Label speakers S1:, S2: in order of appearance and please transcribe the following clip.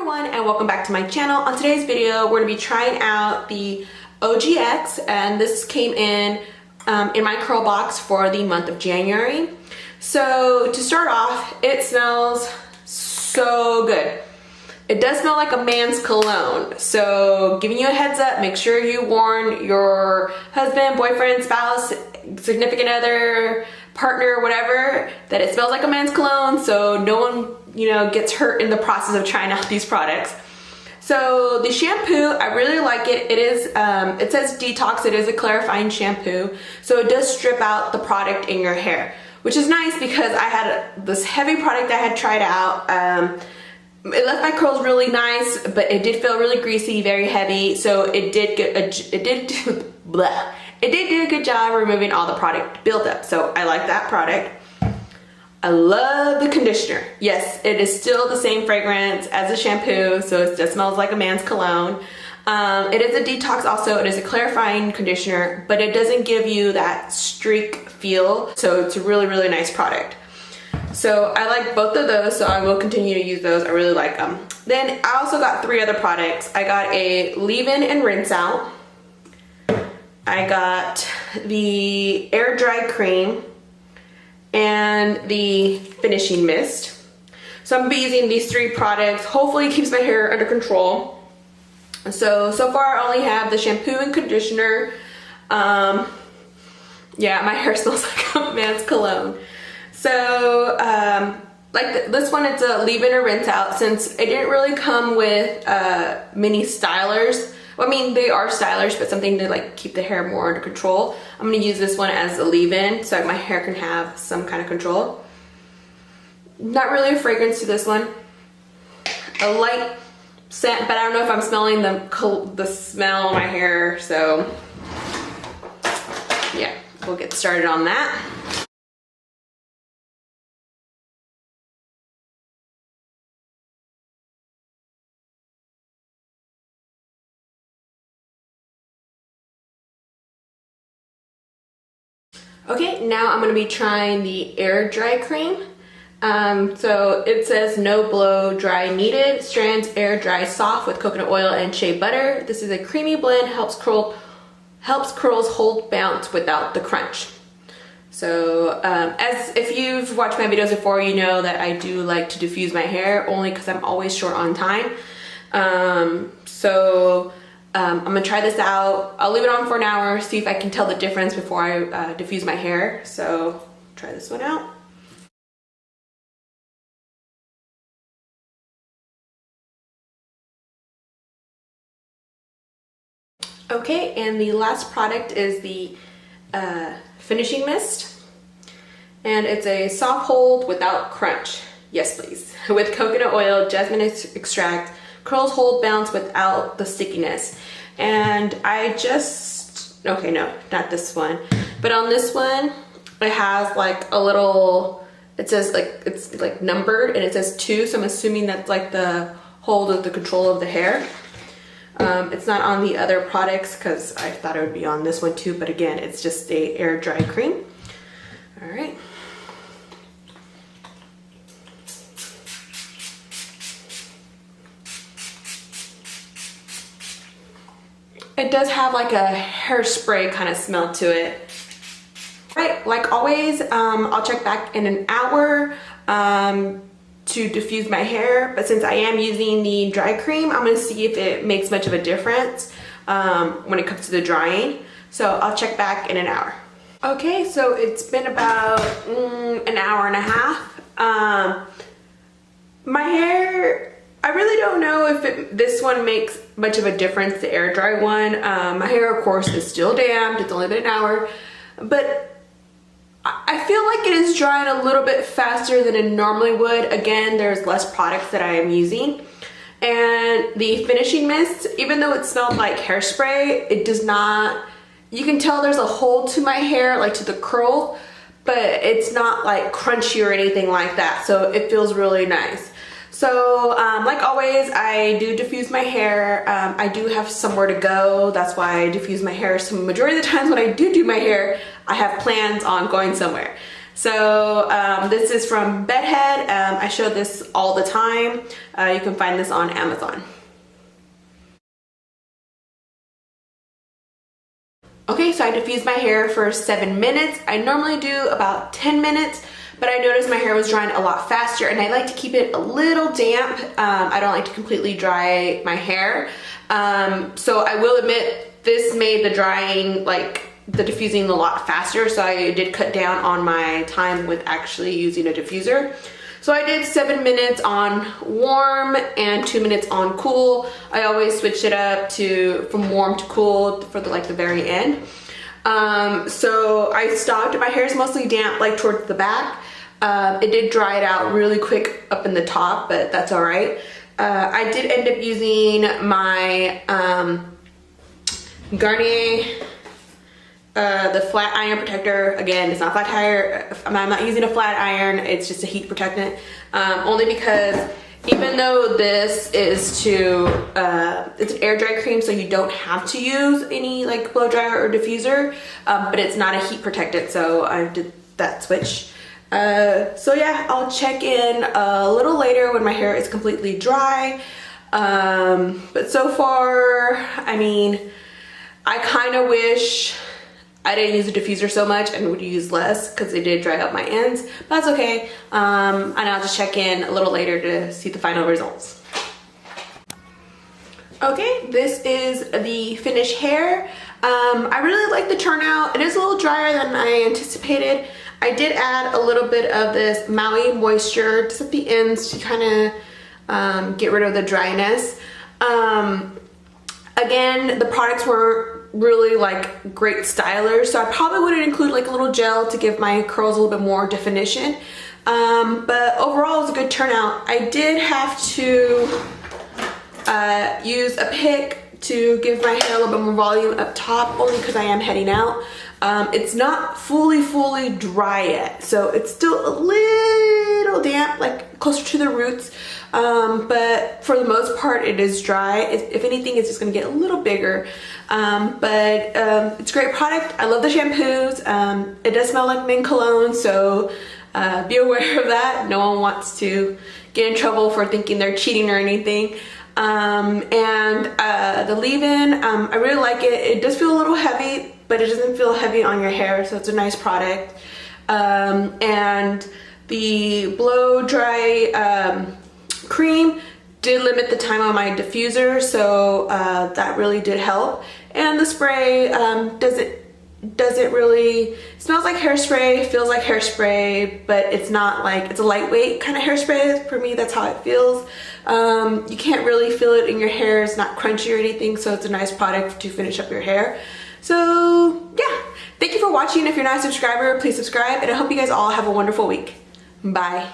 S1: everyone and welcome back to my channel. On today's video we're going to be trying out the OGX, and this came in my curl box for the month of January. So to start off, it smells so good. It does smell like a man's cologne, so giving you a heads up, make sure you warn your husband, boyfriend, spouse, significant other, partner, whatever, that it smells like a man's cologne, so no one gets hurt in the process of trying out these products. So the shampoo, I really like it. It is it says detox. It is a clarifying shampoo, so it does strip out the product in your hair, which is nice because I had this heavy product I had tried out. It left my curls really nice, but it did feel really greasy, very heavy. So it did do a good job removing all the product buildup. So I like that product. I love the conditioner. Yes, it is still the same fragrance as the shampoo, so it just smells like a man's cologne. It is a detox also. It is a clarifying conditioner, but it doesn't give you that streak feel. So it's a really, really nice product. So I like both of those, so I will continue to use those. I really like them. Then I also got 3 other products. I got a leave-in and rinse out. I got the air dry cream and the finishing mist. So I'm gonna be using these 3 products. Hopefully it keeps my hair under control. So far I only have the shampoo and conditioner. Yeah, my hair smells like a man's cologne. So like this one, it's a leave-in or rinse out, since it didn't really come with mini stylers. Well, I mean, they are stylers, but something to like keep the hair more under control. I'm gonna use this one as a leave-in so my hair can have some kind of control. Not really a fragrance to this one. A light scent, but I don't know if I'm smelling the smell on my hair. So yeah, we'll get started on that. Okay, now I'm going to be trying the air dry cream. So it says no blow dry needed, strands air dry soft with coconut oil and shea butter. This is a creamy blend, helps curls hold bounce without the crunch. So as if you've watched my videos before, you know that I do like to diffuse my hair only because I'm always short on time. I'm gonna try this out. I'll leave it on for an hour, see if I can tell the difference before I diffuse my hair. So try this one out. Okay, and the last product is the finishing mist. And it's a soft hold without crunch. Yes, please. With coconut oil, jasmine extract, curls hold bounce without the stickiness. And okay, no, not this one, but on this one it has like a little, it says like, it's like numbered and it says 2, so I'm assuming that's like the hold of the control of the hair. It's not on the other products because I thought it would be on this one too, but again, it's just a air dry cream. All right. It does have like a hairspray kind of smell to it. Right, like always, I'll check back in an hour to diffuse my hair, but since I am using the dry cream, I'm gonna see if it makes much of a difference when it comes to the drying. So I'll check back in an hour. Okay, so it's been about an hour and a half. My hair, I really don't know if this one makes much of a difference, the air dry one. My hair, of course, is still damp. It's only been an hour, but I feel like it is drying a little bit faster than it normally would. Again, there's less products that I am using. And the finishing mist, even though it smelled like hairspray, it does not, you can tell there's a hold to my hair, like to the curl, but it's not like crunchy or anything like that. So it feels really nice. So like always, I do diffuse my hair. I do have somewhere to go. That's why I diffuse my hair. So majority of the times when I do my hair, I have plans on going somewhere. So this is from Bedhead. I show this all the time. You can find this on Amazon. Okay, so I diffused my hair for 7 minutes. I normally do about 10 minutes, but I noticed my hair was drying a lot faster, and I like to keep it a little damp. I don't like to completely dry my hair. So I will admit, this made the drying, like the diffusing, a lot faster, so I did cut down on my time with actually using a diffuser. So I did 7 minutes on warm and 2 minutes on cool. I always switch it up from warm to cool for the very end. So I stopped. My hair is mostly damp, like towards the back. It did dry it out really quick up in the top, but that's all right. I did end up using my Garnier, the flat iron protector. Again, it's not flat tire. I'm not using a flat iron. It's just a heat protectant. Only because even though this is it's an air dry cream, so you don't have to use any like blow dryer or diffuser, but it's not a heat protectant, so I did that switch. So yeah, I'll check in a little later when my hair is completely dry. But so far, I mean, I kind of wish I didn't use a diffuser so much and would use less, because it did dry up my ends, but that's okay. And I'll just check in a little later to see the final results. Okay, this is the finished hair. I really like the turnout. It is a little drier than I anticipated. I did add a little bit of this Maui moisture just at the ends to kind of get rid of the dryness. Again, the products were really like great stylers, so I probably would include like a little gel to give my curls a little bit more definition. But overall, it was a good turnout. I did have to use a pick to give my hair a little bit more volume up top, only because I am heading out. It's not fully dry yet, so it's still a little damp, like closer to the roots. But for the most part, it is dry. If anything, it's just gonna get a little bigger. But it's a great product. I love the shampoos. It does smell like mint cologne, so be aware of that. No one wants to get in trouble for thinking they're cheating or anything. The leave-in, I really like it. It does feel a little heavy, but it doesn't feel heavy on your hair, so it's a nice product. And the blow dry cream did limit the time on my diffuser, so that really did help. And the spray doesn't really, smells like hairspray, feels like hairspray, but it's not like, it's a lightweight kind of hairspray. For me, that's how it feels. You can't really feel it in your hair. It's not crunchy or anything, so it's a nice product to finish up your hair. So yeah, thank you for watching. If you're not a subscriber, please subscribe, and I hope you guys all have a wonderful week. Bye.